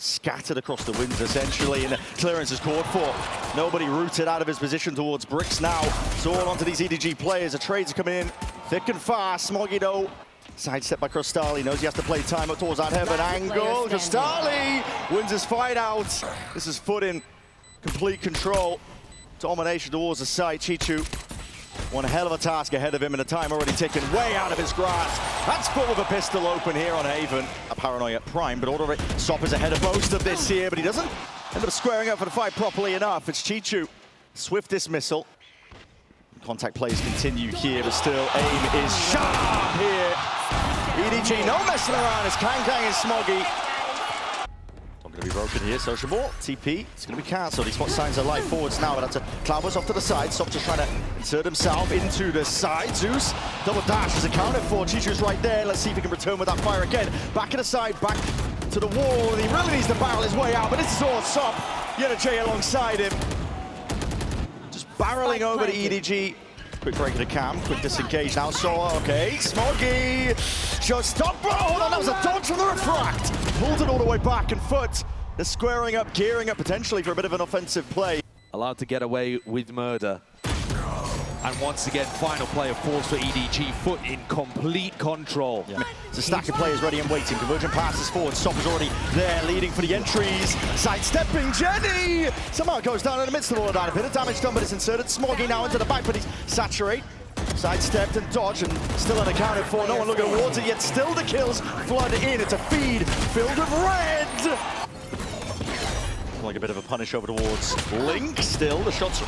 scattered across the winds essentially, and the clearance is called for. Nobody rooted out of his position towards bricks now. It's all onto these EDG players. The trades are coming in thick and fast. Smoggy though, sidestep by Crostali, knows he has to play time up towards that heaven angle. Crostali wins his fight out. This is FUT in complete control. Domination towards the side. Chichu, one hell of a task ahead of him, and the time already ticking way out of his grasp. That's FUT with a pistol open here on Haven. A paranoia prime, but all of it. Sop is ahead of most of this here, but he doesn't end up squaring up for the fight properly enough. It's Chichu. Swift dismissal. Contact plays continue here, but still aim is sharp here. EDG, no messing around. It's Kang and Smoggy. Not going to be broken here. Social ball, TP, it's going to be cancelled. He spots signs of life forwards now, but that's a Cloudburst off to the side. Sop just trying to insert himself into the side. Zeus, double dash is accounted for. Chichu's right there. Let's see if he can return with that fire again. Back in the side, back to the wall, and he really needs to barrel his way out, but this is all Sop. EDG alongside him. Just barreling over to EDG. Quick break of the cam, quick disengage now. So, okay, Smoggy, showstopper. Hold on, that was a dodge from the refract. Pulled it all the way back, and FUT, they're squaring up, gearing up potentially for a bit of an offensive play. Allowed to get away with murder. And once again, final play of force for EDG. FUT in complete control. Yeah. It's a stack of players ready and waiting. Convergent passes forward. Sop is already there, leading for the entries. Sidestepping Jenny! Somehow goes down in the midst of all of that. A bit of damage done, but it's inserted. Smoggy now into the back, but he's saturate. Sidestepped and dodged, and still unaccounted for. No one looking towards it yet. Still the kills flood in. It's a feed filled with red. Like a bit of a punish over towards Link. Still, the shots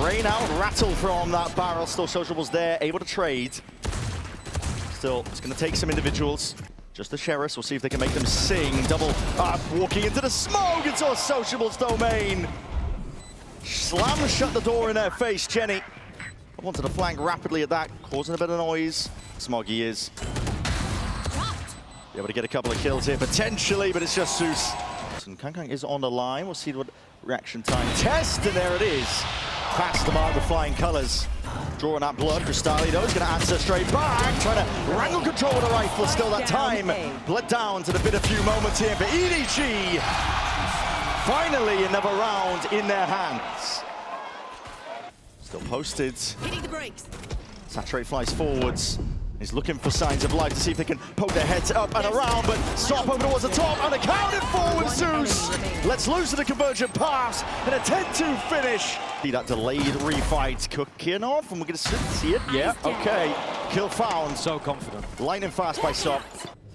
rain out, rattle from that barrel. Still, Sociable's there, able to trade. Still, it's going to take some individuals. Just the Sheriffs. We'll see if they can make them sing. Double up, walking into the smoke. It's all Sociable's domain. Slam shut the door in their face. Jenny up onto the flank rapidly at that, causing a bit of noise. Smoggy is able to get a couple of kills here, potentially, but it's just Zeus. And Kang is on the line. We'll see what reaction time test, and there it is. Past the mark with flying colors. Drawing that blood. Crostali, though, is going to answer straight back. Trying to wrangle control with the rifle. Still that time. Bled down to the bit a few moments here for EDG. Finally, another round in their hands. Still posted. Hitting the brakes. Saturate flies forwards. He's looking for signs of life to see if they can poke their heads up and around, but Sop over towards the top, unaccounted for with Zeus. Let's lose to the convergent pass and a 10-2 finish. See that delayed refight cooking off, and we're going to see it. Yeah, okay. Kill found. So confident. Lightning fast by Sop.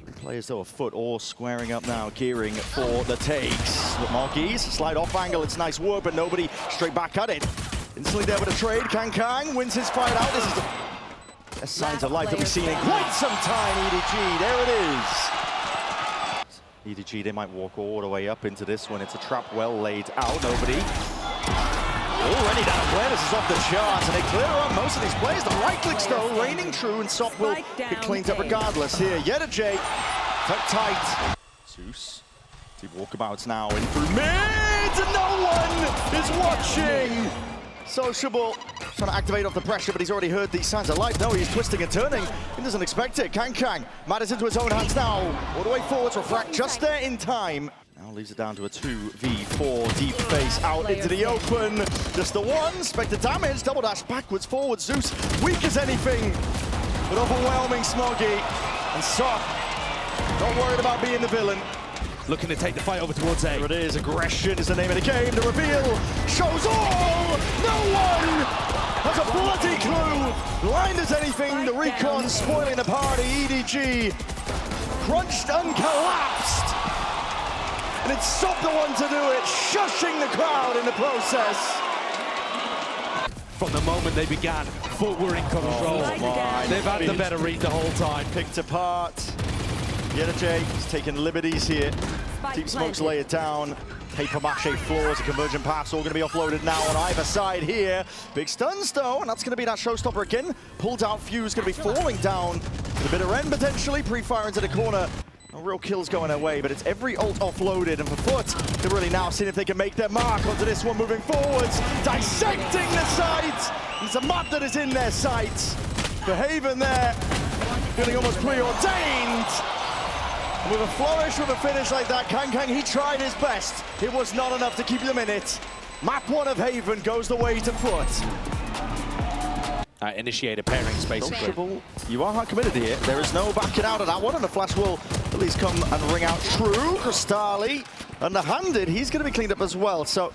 Three players though, a FUT, all squaring up now, gearing for the takes. With Marquis, slide off angle, it's nice work, but nobody straight back at it. Instantly there with a trade. Kang wins his fight out. This is the best signs of life that we've seen in quite some time, EDG. There it is. EDG, they might walk all the way up into this one. It's a trap well laid out. Nobody. Already that awareness is off the charts, and they clear up most of these players. The right clicks, though, reigning true, and Sop will get cleaned up regardless here. EDG, tuck tight. Zeus. Deep walkabouts now in through mid, and no one is watching. Sociable, trying to activate off the pressure, but he's already heard these signs of life. No, he's twisting and turning. He doesn't expect it. Kang matters into his own hands now. All the way forwards, refract just there in time. Now leaves it down to a 2v4 deep face out into the open. Just the one, expected damage, double dash backwards, forwards. Zeus, weak as anything, but overwhelming Smoggy. And Sop, not worried about being the villain. Looking to take the fight over towards A. There it is, aggression is the name of the game. The reveal shows all! No one has a bloody clue! Blind as anything, the recon spoiling the party. EDG crunched and collapsed. And it's Sop the one to do it, shushing the crowd in the process. From the moment they began, FUT were in control. They've had the better read the whole time. Picked apart. EDG is taking liberties here. Deep Smokes lay it down. Paper mache floors, a convergent pass, all going to be offloaded now on either side here. Big stuns though, and that's going to be that showstopper again. Pulled out Fuse, going to be falling down to the bitter end potentially. Pre-fire into the corner. No real kills going away, but it's every ult offloaded. And for FUT, they're really now seeing if they can make their mark onto this one moving forwards. Dissecting the sides. It's a map that is in their sights. For Haven there, feeling almost preordained. And with a flourish with a finish like that, Kang, he tried his best. It was not enough to keep them in it. Map 1 of Haven goes the way to FUT. Initiator pairings, basically. You are hard committed here. There is no backing out of that one, and the flash will at least come and ring out true. Crystali, underhanded, he's going to be cleaned up as well. So,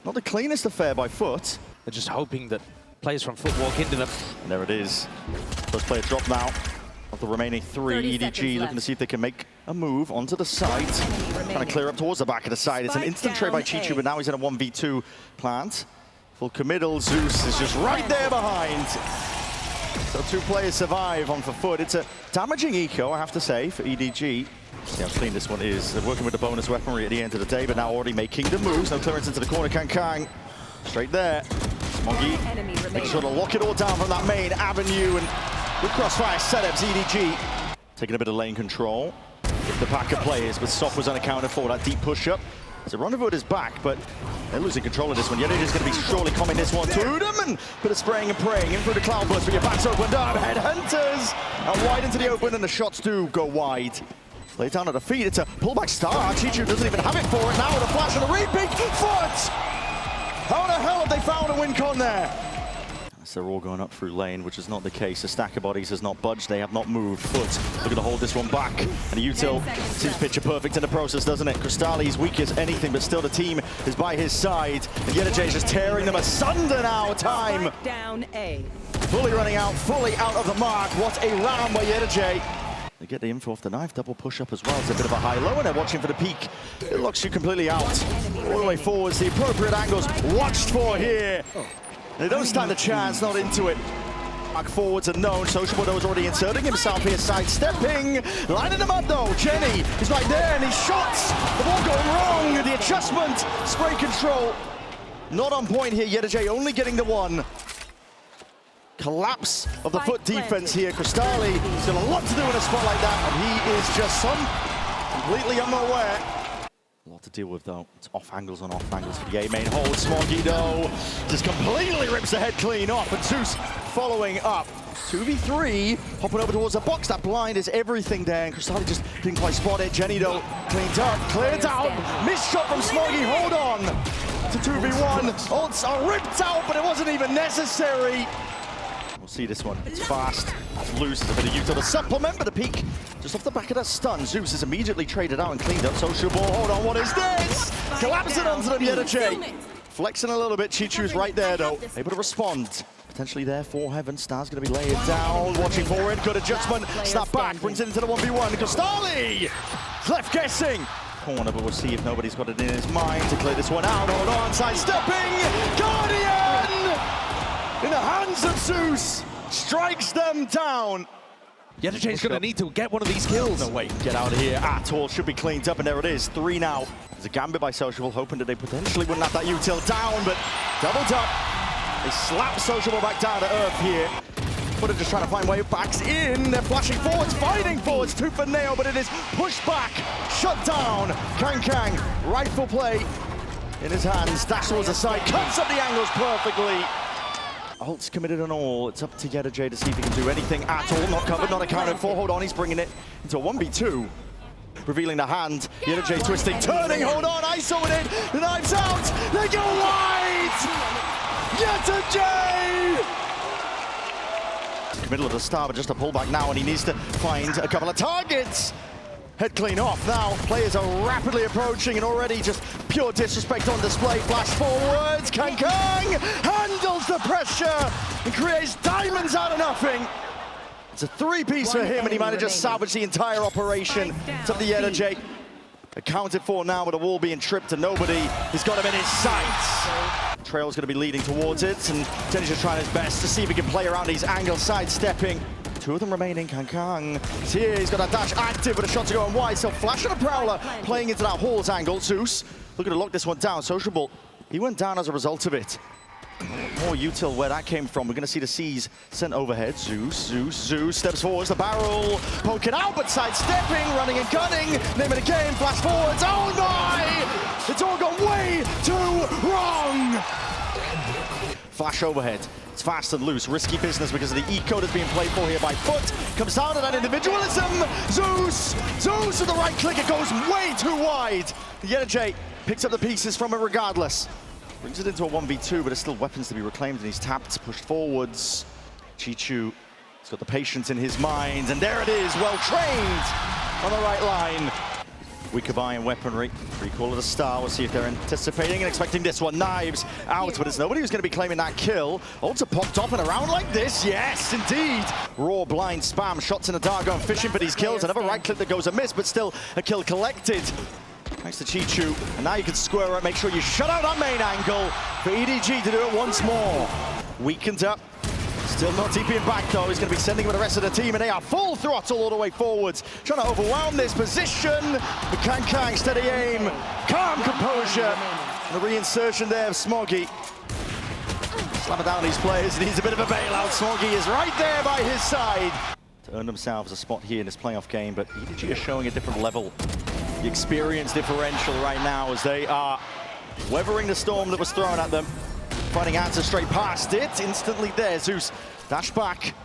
not the cleanest affair by FUT. They're just hoping that players from FUT walk into them. And there it is. First player drop now of the remaining 3. EDG looking to see if they can make a move onto the side. Trying to clear up towards the back of the side. It's an instant trade by Chichu, but now he's in a 1v2 plant. Full committal, Zeus is just right there behind. So 2 players survive on for FUT. It's a damaging eco, I have to say, for EDG. See how clean this one is. They're working with the bonus weaponry at the end of the day, but now already making the moves. No clearance into the corner, Kang. Straight there. Smoggy making sure to lock it all down from that main avenue, and with crossfire setups, EDG taking a bit of lane control. The pack of players, but Soft was unaccounted for that deep push-up. So Rendezvous is back, but they're losing control of this one. Yedege's going to be surely coming this one to them, and bit of spraying and praying in through the cloud burst, but your back's opened up. Headhunters and wide into the open, and the shots do go wide. Lay down at the feet. It's a pullback start. Chichu doesn't even have it for it now with a flash and a repeat. FUT! How the hell have they found a win con there? They're all going up through lane, which is not the case. The stack of bodies has not budged. They have not moved. FUT looking to hold this one back. And the util seems picture perfect in the process, doesn't it? Crystali's weak as anything, but still the team is by his side. And EDG is just tearing them asunder now. Time down A. Fully running out, fully out of the mark. What a round by EDG. They get the info off the knife, double push up as well. It's a bit of a high-low, and they're watching for the peak. It locks you completely out. All the way forwards, the appropriate angles watched for here. They don't stand a chance, not into it. Back forwards and known. Sociable is already inserting himself here, sidestepping. Lining them up though. Jenny is right there, and his shots have all gone wrong. The adjustment, spray control, not on point here. EDG only getting the one. Collapse of the FUT defense here. Crystali has got a lot to do in a spot like that, and he is just completely unaware. A lot to deal with though. It's off angles on off angles for the A main hold. Smoggy though just completely rips the head clean off, and Zeus following up. 2v3, hopping over towards the box. That blind is everything there, and Crystali just didn't quite spot it. Jenny though cleaned up, cleared out. Missed shot from Smoggy. Hold on to 2v1. Ults are ripped out, but it wasn't even necessary. We'll see this one. It's fast. It's loose. There's a bit of util to supplement, but the peak just off the back of that stun. Zeus is immediately traded out and cleaned up. Sociable. Hold on. What is this? Collapsing onto them. EDG flexing a little bit. Chichu's right there though, able to respond. Potentially there for Heaven. Star's going to be laid down. Watching forward. Good adjustment. Snap back. Brings it into the 1v1. Crystali left guessing. Corner, but we'll see if nobody's got it in his mind to clear this one out. Hold on. Sidestepping. Guardian! In the hands of Zeus, strikes them down. EDG is going to need to get one of these kills. No way, get out of here at all. Should be cleaned up, and there it is. 3 now. There's a gambit by Sociable, hoping that they potentially wouldn't have that util down, but doubled up. They slap Sociable back down to earth here. But they're just trying to find way backs in. They're flashing forwards, fighting forwards, tooth for nail, but it is pushed back, shut down. Kang, rightful play in his hands. Dash towards the side, cuts up the angles perfectly. Ult's committed and all. It's up to EDG to see if he can do anything at all. Not covered, not accounted for. Hold on, he's bringing it into a 1v2. Revealing the hand. EDG twisting, turning. Hold on, ISO it in. The knife's out. They go wide. EDG. Middle of the start, but just a pullback now, and he needs to find a couple of targets. Head clean off now. Players are rapidly approaching, and already just pure disrespect on display. Flash forwards. Kang handles the pressure and creates diamonds out of nothing. It's a 3-piece for him, and he might have just salvaged the entire operation. It's up to EDG. Accounted for now with the wall being tripped, and nobody has got him in his sights. Trail's going to be leading towards it, and Jenny's just trying his best to see if he can play around these angles, sidestepping. 2 of them remaining. Kang is here. He's got a dash active, but the shots are going wide. So Flash and a Prowler playing into that Hall's angle. Zeus looking to lock this one down. Sociable, he went down as a result of it. More util where that came from. We're going to see the C's sent overhead. Zeus steps forwards. The barrel poking out, but sidestepping, running and gunning. Name of the game. Flash forwards. Oh my! It's all gone way too wrong. Flash overhead. It's fast and loose. Risky business because of the eco that's being played for here by FUT. Comes down to that individualism. Zeus! Zeus with the right click. It goes way too wide. EDG picks up the pieces from it regardless. Brings it into a 1v2, but there's still weapons to be reclaimed, and he's tapped, pushed forwards. Chichu has got the patience in his mind, and there it is, well trained on the right line. Weaker iron weaponry. Recall of the star. We'll see if they're anticipating and expecting this one. Knives out, but there's nobody who's going to be claiming that kill. Ulta popped off and around like this. Yes, indeed. Raw blind spam. Shots in the dark going fishing for these kills. Another right click that goes amiss, but still a kill collected. Thanks to Chichu. And now you can square up. Make sure you shut out that main angle for EDG to do it once more. Weakened up. Still not TPing back though. He's going to be sending with the rest of the team, and they are full throttle all the way forwards. Trying to overwhelm this position. But Kang, steady aim. Calm composure. And the reinsertion there of Smoggy. Slamming down these players. Needs a bit of a bailout. Smoggy is right there by his side. To earn themselves a spot here in this playoff game, but EDG are showing a different level. The experience differential right now as they are weathering the storm that was thrown at them. Finding answers straight past it. Instantly there. Zeus dash back.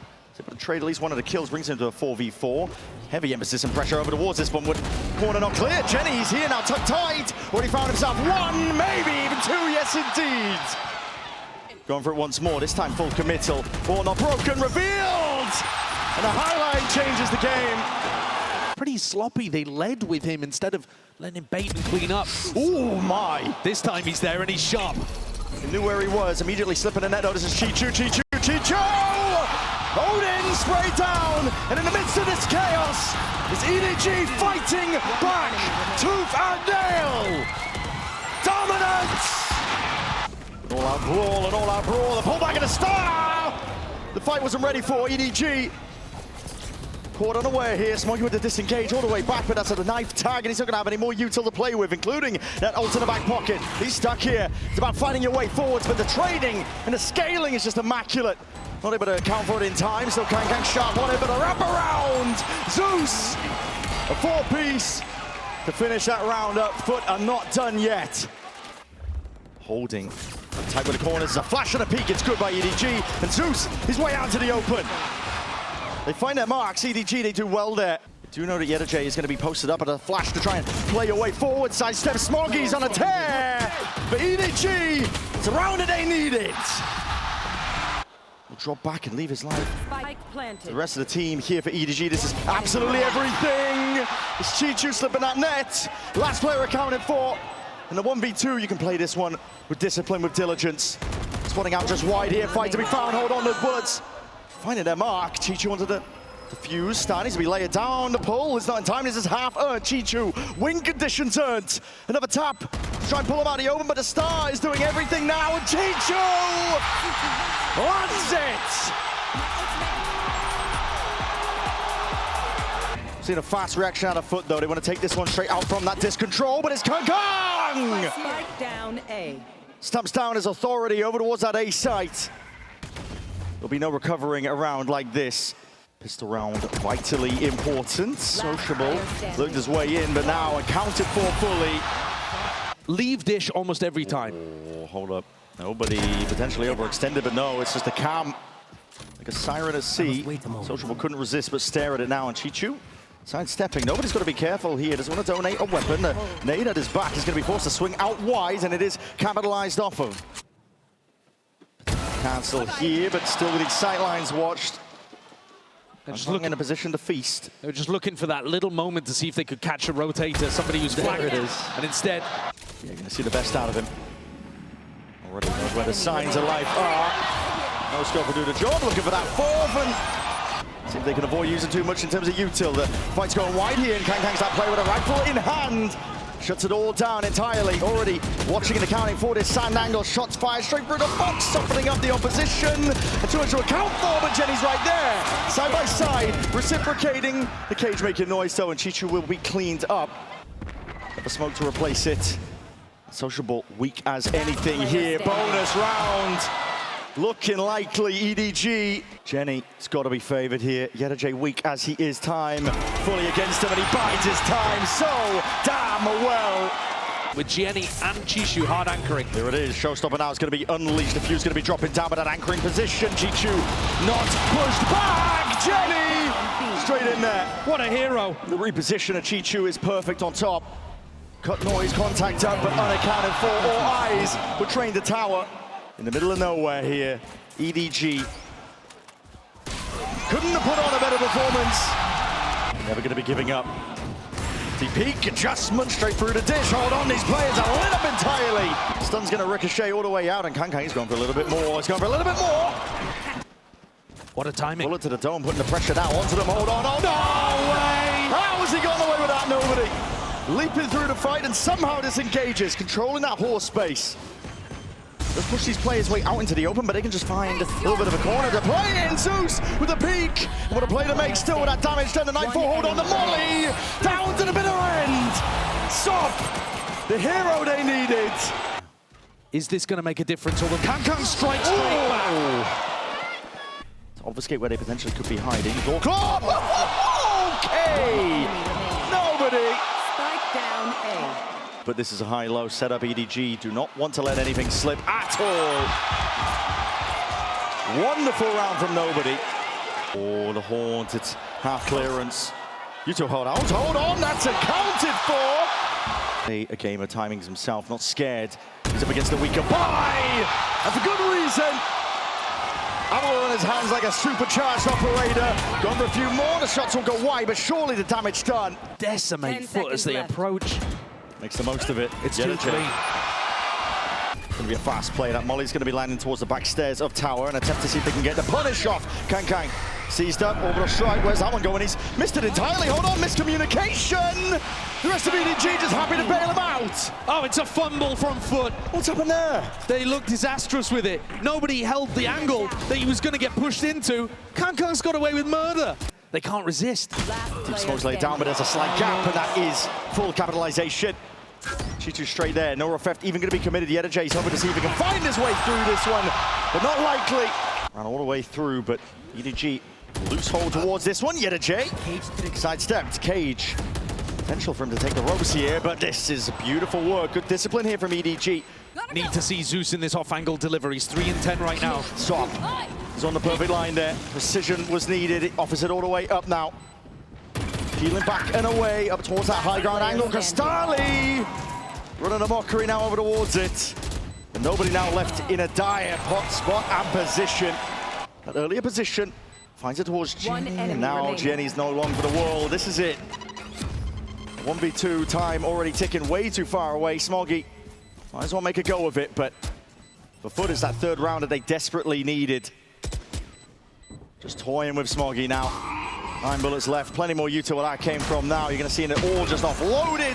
Able to trade at least one of the kills. Brings him to a 4v4. Heavy emphasis and pressure over towards this one. Corner not clear. Jenny's here now, tucked tight. Already found himself one, maybe even two. Yes, indeed. Going for it once more. This time full committal. Ball not broken. Revealed. And a highlight changes the game. Pretty sloppy. They led with him instead of letting him bait and clean up. Oh my. This time he's there and he's sharp. He knew where he was, immediately slipping the net. Oh, this is Chichu! OMEN spray down, and in the midst of this chaos is EDG fighting back, tooth and nail. Dominance! An all-out brawl, the pullback of the star! The fight wasn't ready for EDG. Caught unaware here, Smoggy with the disengage all the way back, but that's at the knife tag, and he's not going to have any more util to play with, including that ult in the back pocket. He's stuck here. It's about finding your way forwards, but the trading and the scaling is just immaculate. Not able to account for it in time, still Kang sharp on it, but a wraparound! Zeus! A four-piece to finish that round up. FUT are not done yet. Holding. Tight with the corners, there's a flash and a peek, it's good by EDG, and Zeus is way out to the open. They find their marks. EDG, they do well there. Do know that EDG is going to be posted up at a flash to try and play your way forward. Sidestep. Smoggy's on a tear. But EDG, it's around and they need it. Will drop back and leave his life. The rest of the team here for EDG. This is absolutely everything. It's Chichu slipping that net. Last player accounted for. In the 1v2, you can play this one with discipline, with diligence. Spotting out just wide here. Fight to be found. Hold on, those bullets. Finding their mark. Chichu wanted to defuse. Star needs to be laid down. The pull is not in time. This is half earned. Chichu, win conditions earned. Another tap. Try and pull him out of the open, but the Star is doing everything now. And Chichu lands it. Seeing a fast reaction out of FUT though. They want to take this one straight out from that disc control, but it's Kang. Spike down A. Stamps down his authority over towards that A site. There'll be no recovering around like this. Pistol round, vitally important. Sociable, looked his way in, but now accounted for fully. Leave dish almost every time. Oh, hold up. Nobody potentially overextended, but no, it's just a cam. Like a siren at sea. Sociable couldn't resist but stare at it now, and Chichu sidestepping. Nobody's got to be careful here. Doesn't want to donate a weapon. Nade at his back is going to be forced to swing out wide, and it is capitalized off of. Cancel here, but still with these sightlines watched. Just looking in a position to feast. They were just looking for that little moment to see if they could catch a rotator, somebody who's flanked. There it is. And instead, you're going to see the best out of him. Already knows where the signs of life are. No scope to do the job. Looking for that fourth, and see if they can avoid using too much in terms of util. The fight's going wide here, and Kang's that play with a rifle in hand. Shuts it all down entirely. Already watching and accounting for this sand angle. Shots fired straight through the box, softening up the opposition. And too much to account for, but Jenny's right there. Side by side, reciprocating. The cage making noise though, and Chichu will be cleaned up. Got the smoke to replace it. Sociable, weak as anything here. Bonus round. Looking likely, EDG. Jenny's got to be favored here. EDG weak as he is. Time fully against him, and he bides his time so damn well. with Jenny and Chishu hard anchoring. Here it is, showstopper now is going to be unleashed. The Fue's going to be dropping down, but that anchoring position. Chishu not pushed back. Jenny straight in there. What a hero. The reposition of Chishu is perfect on top. Cut noise, contact up, but unaccounted for. All eyes were trained the tower. In the middle of nowhere here, EDG couldn't have put on a better performance. Never going to be giving up. The peak adjustment straight through the dish. Hold on, these players are lit up entirely. Stun's going to ricochet all the way out, and Kankang's going for a little bit more. It's going for a little bit more. What a timing. Bullet to the dome, putting the pressure now onto them. Hold on, oh no way! How has he gone away with that? Nobody. Leaping through the fight and somehow disengages, controlling that horse space. Let's push these players way out into the open, but they can just find a little bit of a corner to play in. Zeus with a peek. What a play to make still with that damage done. The Nightfall hold on the molly. Down to the bitter end. Sop, the hero they needed. Is this going to make a difference? Or will Kankang strike straight back? To obfuscate where they potentially could be hiding. Door claw. Okay. Nobody. Spike down A. But this is a high-low setup. EDG do not want to let anything slip at all. Wonderful round from nobody. Oh, the haunt, it's half clearance. You two hold on, that's accounted for. A game of timings himself, not scared. He's up against the weaker buy, and for good reason. Ammo in his hands like a supercharged operator. Going for a few more, the shots will go wide, but surely the damage done. Decimate FUT as they approach. Makes the most of it. It's too clean. It's going to be a fast play. That Molly's going to be landing towards the back stairs of tower and attempt to see if they can get the punish off. Kankang seized up, orbital strike. Where's that one going? He's missed it entirely. Hold on, miscommunication. The rest of EDG just happy to bail him out. Oh, it's a fumble from FUT. What's happened there? They looked disastrous with it. Nobody held the angle that he was going to get pushed into. Kankang's got away with murder. They can't resist. Deep smoke's laid down, but there's a slight gap, and that is full capitalization. Chichu straight there, no theft even going to be committed. The EDG is hoping to see if he can find his way through this one, but not likely. Ran all the way through, but EDG loose hold towards this one. EDG sidestepped. Cage, potential for him to take the ropes here, but this is beautiful work. Good discipline here from EDG. Need to see Zeus in this off-angle delivery. He's 3 and 10 right now. Sop is on the perfect line there. Precision was needed. It offers it all the way up now. Peeling back and away, up towards that high ground angle. Cristali running a mockery now over towards it. And nobody now left in a dire hot spot and position. That earlier position finds it towards Jenny. And now Jenny's no longer for the world. This is it. 1v2 time already ticking way too far away. Smoggy might as well make a go of it, but for FUT, it's that third round that they desperately needed. Just toying with Smoggy now. 9 bullets left, plenty more Utah where that came from now. You're going to see it all just offloaded.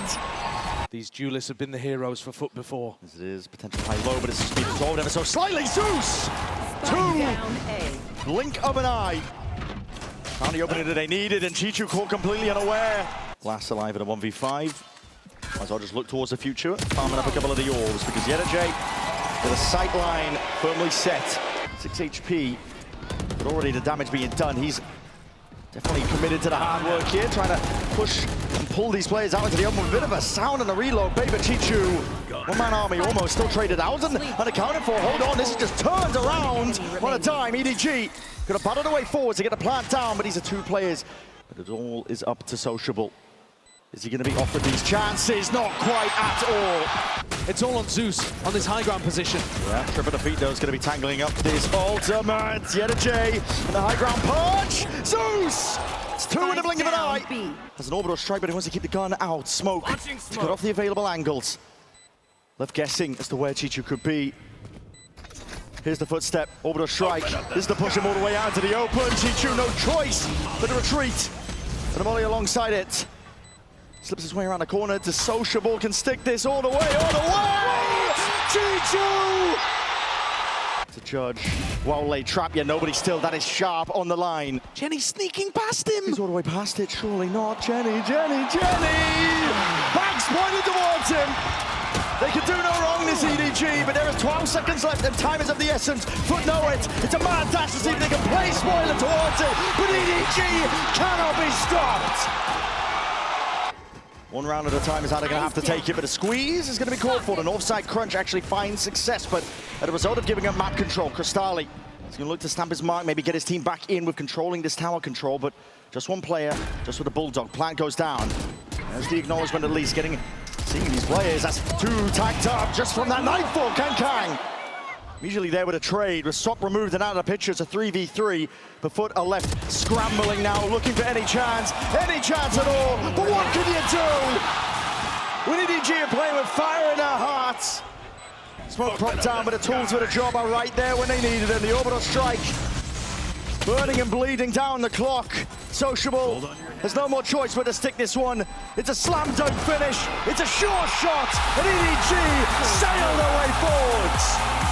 These duelists have been the heroes for FUT before. As it is, potential high low, but it's just been resolved ever so slightly. Zeus! Blink of an eye. Found the opening that they needed, and Chichu caught completely unaware. Last alive at a 1v5. Might as well just look towards the future, farming up a couple of the orbs, because EDG with a sight line firmly set. 6 HP, but already the damage being done. He's definitely committed to the hard work here, trying to push and pull these players out into the open with a bit of a sound and a reload. Baby Chichu, one-man army almost still traded out and unaccounted for. Hold on, this is just turned around on a dime. EDG could have battled away forwards to get the plant down, but these are 2 players. But it all is up to Sociable. Is he going to be offered these chances? Not quite at all. It's all on Zeus on this high ground position. Yeah, Trip of the Feet though is going to be tangling up this ultimate. EDG and the high ground punch. Zeus! It's 2 in the blink of an eye. Has an orbital strike, but he wants to keep the gun out. Smoke to cut off the available angles. Left guessing as to where Chichu could be. Here's the footstep, orbital strike. This is to push him all the way out to the open. Chichu, no choice but to retreat. And Molly alongside it. Slips his way around the corner to Sociable, can stick this all the way, Chichu! To Judge, well laid trap, yet nobody still, that is sharp on the line. Jenny sneaking past him. He's all the way past it, surely not. Jenny! Bags pointed towards him. They could do no wrong, this EDG, but there is 12 seconds left and time is of the essence. FUT know it. It's a mad dash to see if they can play spoiler towards it, but EDG cannot be stopped. One round at a time is how they're going to have to take it, but a squeeze is going to be called for. An offside crunch actually finds success, but as a result of giving up map control, Cristali is going to look to stamp his mark, maybe get his team back in with controlling this tower control, but just one player, just with the Bulldog. Plant goes down. There's the acknowledgement at least, seeing these players. That's two tagged up just from that nightfall. Kang. Immediately there with a trade, with Sop removed and out of the picture. It's a 3v3. But FUT are left scrambling now, looking for any chance at all. But what can you do? When EDG are playing with fire in their hearts. Smoke propped down, but the tools for the job are right there when they needed them. The orbital strike, burning and bleeding down the clock. Sociable has no more choice but to stick this one. It's a slam dunk finish. It's a sure shot, and EDG sail their way forwards.